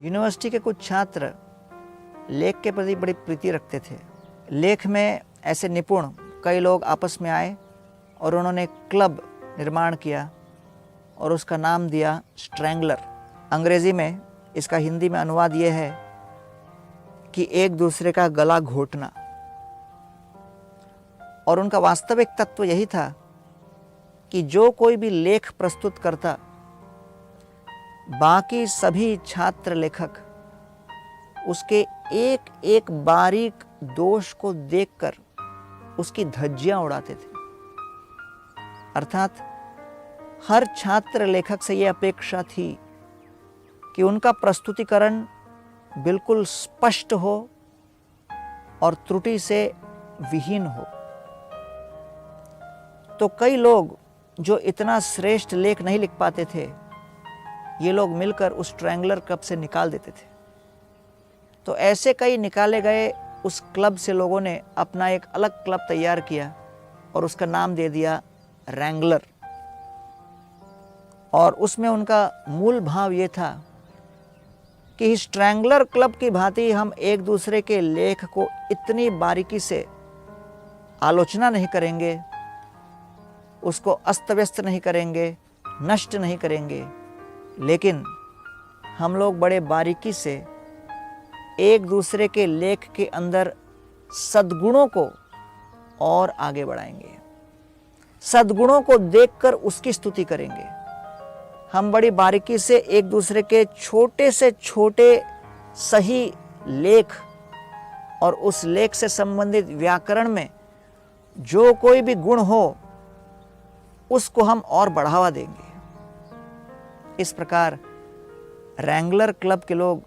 University के कुछ छात्र लेख के प्रति बड़ी प्रीति रखते थे। लेख में ऐसे निपुण कई लोग आपस में आए और उन्होंने क्लब निर्माण किया और उसका नाम दिया स्ट्रैंगलर। अंग्रेज़ी में इसका हिंदी में अनुवाद ये है कि एक दूसरे का गला घोटना। और उनका वास्तविक तत्व यही था कि जो कोई भी लेख प्रस्तुत करता, बाकी सभी छात्र लेखक उसके एक एक बारीक दोष को देखकर उसकी धज्जियां उड़ाते थे। अर्थात हर छात्र लेखक से यह अपेक्षा थी कि उनका प्रस्तुतिकरण बिल्कुल स्पष्ट हो और त्रुटि से विहीन हो। तो कई लोग जो इतना श्रेष्ठ लेख नहीं लिख पाते थे, ये लोग मिलकर उस स्ट्रैंगलर क्लब से निकाल देते थे। तो ऐसे कई निकाले गए उस क्लब से लोगों ने अपना एक अलग क्लब तैयार किया और उसका नाम दे दिया रैंगलर। और उसमें उनका मूल भाव ये था कि स्ट्रैंगलर क्लब की भांति हम एक दूसरे के लेख को इतनी बारीकी से आलोचना नहीं करेंगे, उसको अस्त व्यस्त नहीं करेंगे, नष्ट नहीं करेंगे, लेकिन हम लोग बड़े बारीकी से एक दूसरे के लेख के अंदर सद्गुणों को और आगे बढ़ाएंगे, सद्गुणों को देखकर उसकी स्तुति करेंगे। हम बड़ी बारीकी से एक दूसरे के छोटे से छोटे सही लेख और उस लेख से संबंधित व्याकरण में जो कोई भी गुण हो, उसको हम और बढ़ावा देंगे। इस प्रकार रैंगलर क्लब के लोग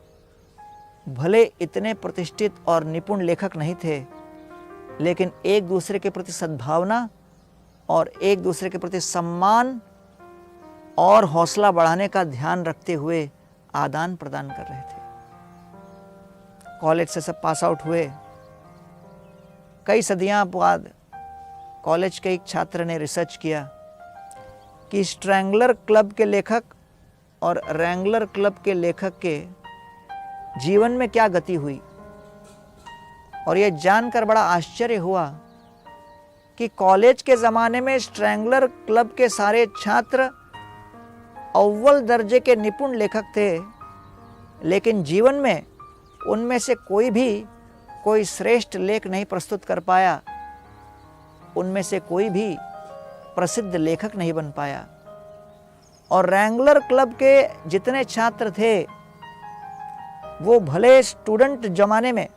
भले इतने प्रतिष्ठित और निपुण लेखक नहीं थे, लेकिन एक दूसरे के प्रति सद्भावना और एक दूसरे के प्रति सम्मान और हौसला बढ़ाने का ध्यान रखते हुए आदान प्रदान कर रहे थे। कॉलेज से सब पास आउट हुए। कई सदियां बाद कॉलेज के एक छात्र ने रिसर्च किया कि स्ट्रैंगलर क्लब के लेखक और रैंगलर क्लब के लेखक के जीवन में क्या गति हुई। और यह जानकर बड़ा आश्चर्य हुआ कि कॉलेज के ज़माने में स्ट्रैंगलर क्लब के सारे छात्र अव्वल दर्जे के निपुण लेखक थे, लेकिन जीवन में उनमें से कोई भी कोई श्रेष्ठ लेख नहीं प्रस्तुत कर पाया, उनमें से कोई भी प्रसिद्ध लेखक नहीं बन पाया। और रैंगलर क्लब के जितने छात्र थे, वो भले स्टूडेंट जमाने में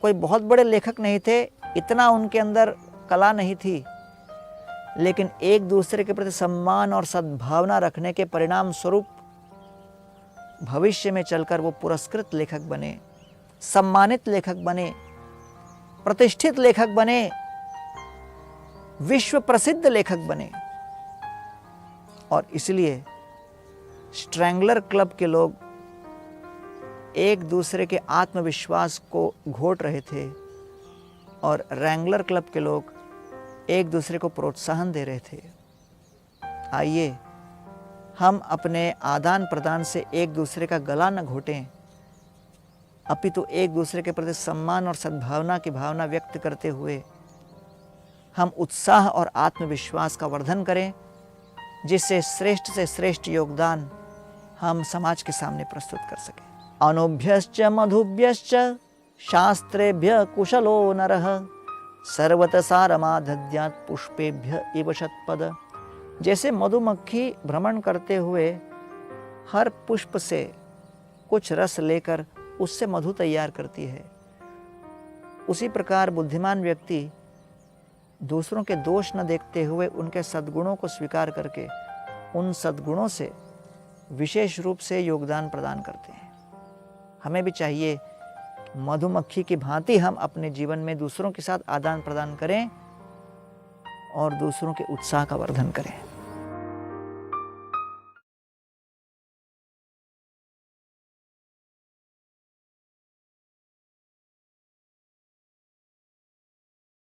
कोई बहुत बड़े लेखक नहीं थे, इतना उनके अंदर कला नहीं थी, लेकिन एक दूसरे के प्रति सम्मान और सद्भावना रखने के परिणाम स्वरूप भविष्य में चलकर वो पुरस्कृत लेखक बने, सम्मानित लेखक बने, प्रतिष्ठित लेखक बने, विश्व प्रसिद्ध लेखक बने। और इसलिए स्ट्रैंगलर क्लब के लोग एक दूसरे के आत्मविश्वास को घोट रहे थे और रैंगलर क्लब के लोग एक दूसरे को प्रोत्साहन दे रहे थे। आइए हम अपने आदान प्रदान से एक दूसरे का गला न घोटें, अपितु एक दूसरे के प्रति सम्मान और सद्भावना की भावना व्यक्त करते हुए हम उत्साह और आत्मविश्वास का वर्धन करें, जिससे श्रेष्ठ से श्रेष्ठ योगदान हम समाज के सामने प्रस्तुत कर सकें। अनुभ्यश्च मधुभ्यश्च शास्त्रेभ्य कुशलो नरः सर्वतः सारमादध्यात् पुष्पेभ्य इव शतपद। जैसे मधुमक्खी भ्रमण करते हुए हर पुष्प से कुछ रस लेकर उससे मधु तैयार करती है, उसी प्रकार बुद्धिमान व्यक्ति दूसरों के दोष न देखते हुए उनके सद्गुणों को स्वीकार करके उन सद्गुणों से विशेष रूप से योगदान प्रदान करते हैं। हमें भी चाहिए मधुमक्खी की भांति हम अपने जीवन में दूसरों के साथ आदान प्रदान करें और दूसरों के उत्साह का वर्धन करें।